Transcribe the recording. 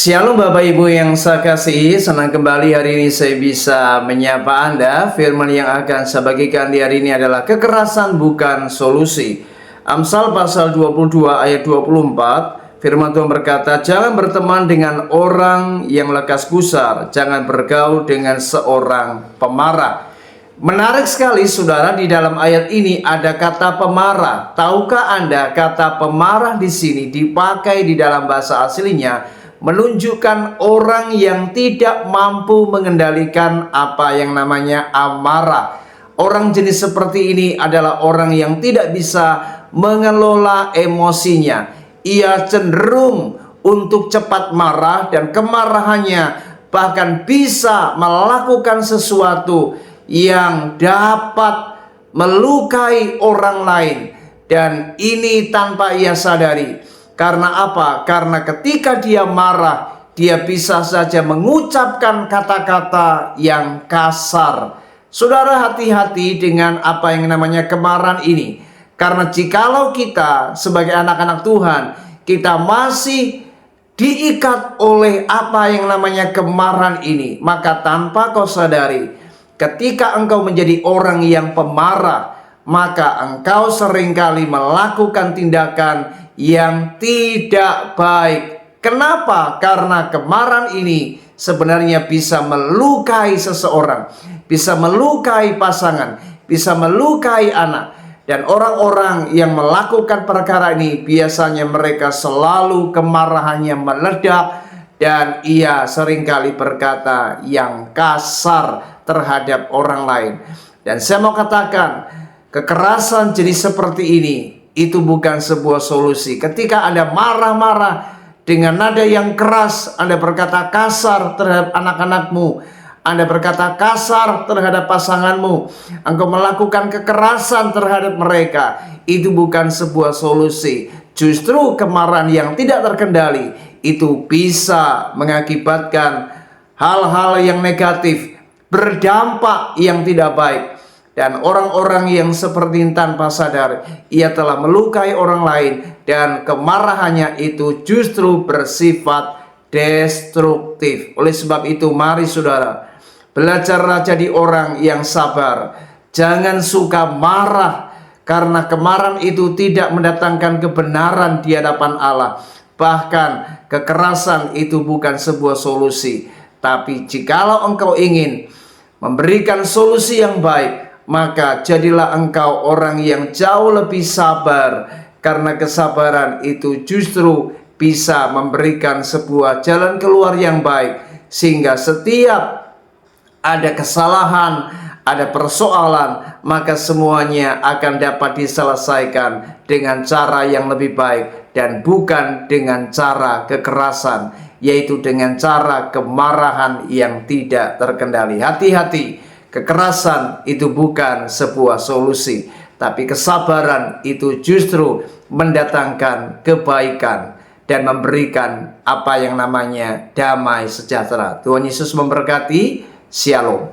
Shalom Bapak Ibu yang saya kasihi, senang kembali hari ini saya bisa menyapa Anda. Firman yang akan saya bagikan di hari ini adalah kekerasan bukan solusi. Amsal pasal 22 ayat 24, firman Tuhan berkata, jangan berteman dengan orang yang lekas gusar, jangan bergaul dengan seorang pemarah. Menarik sekali saudara, di dalam ayat ini ada kata pemarah. Tahukah Anda kata pemarah di sini dipakai di dalam bahasa aslinya menunjukkan orang yang tidak mampu mengendalikan apa yang namanya amarah. Orang jenis seperti ini adalah orang yang tidak bisa mengelola emosinya. Ia cenderung untuk cepat marah dan kemarahannya bahkan bisa melakukan sesuatu yang dapat melukai orang lain, dan ini tanpa ia sadari. Karena apa? Karena ketika dia marah, dia bisa saja mengucapkan kata-kata yang kasar. Saudara, hati-hati dengan apa yang namanya kemarahan ini. Karena jikalau kita sebagai anak-anak Tuhan, kita masih diikat oleh apa yang namanya kemarahan ini, maka tanpa kau sadari, ketika engkau menjadi orang yang pemarah, maka engkau seringkali melakukan tindakan yang tidak baik. Kenapa? Karena kemarahan ini sebenarnya bisa melukai seseorang, bisa melukai pasangan, bisa melukai anak. Dan orang-orang yang melakukan perkara ini biasanya mereka selalu kemarahannya meledak, dan ia seringkali berkata yang kasar terhadap orang lain. Dan saya mau katakan, kekerasan jenis seperti ini itu bukan sebuah solusi. Ketika Anda marah-marah dengan nada yang keras, Anda berkata kasar terhadap anak-anakmu, Anda berkata kasar terhadap pasanganmu, engkau melakukan kekerasan terhadap mereka, itu bukan sebuah solusi. Justru kemarahan yang tidak terkendali itu bisa mengakibatkan hal-hal yang negatif, berdampak yang tidak baik. Dan orang-orang yang seperti tanpa sadar, ia telah melukai orang lain, dan kemarahannya itu justru bersifat destruktif. Oleh sebab itu, mari saudara, belajarlah jadi orang yang sabar. Jangan suka marah, karena kemarahan itu tidak mendatangkan kebenaran di hadapan Allah. Bahkan kekerasan itu bukan sebuah solusi. Tapi jikalau engkau ingin memberikan solusi yang baik, maka jadilah engkau orang yang jauh lebih sabar, karena kesabaran itu justru bisa memberikan sebuah jalan keluar yang baik, sehingga setiap ada kesalahan, ada persoalan, maka semuanya akan dapat diselesaikan dengan cara yang lebih baik, dan bukan dengan cara kekerasan, yaitu dengan cara kemarahan yang tidak terkendali. Hati-hati, kekerasan itu bukan sebuah solusi, tapi kesabaran itu justru mendatangkan kebaikan dan memberikan apa yang namanya damai sejahtera. Tuhan Yesus memberkati. Shalom.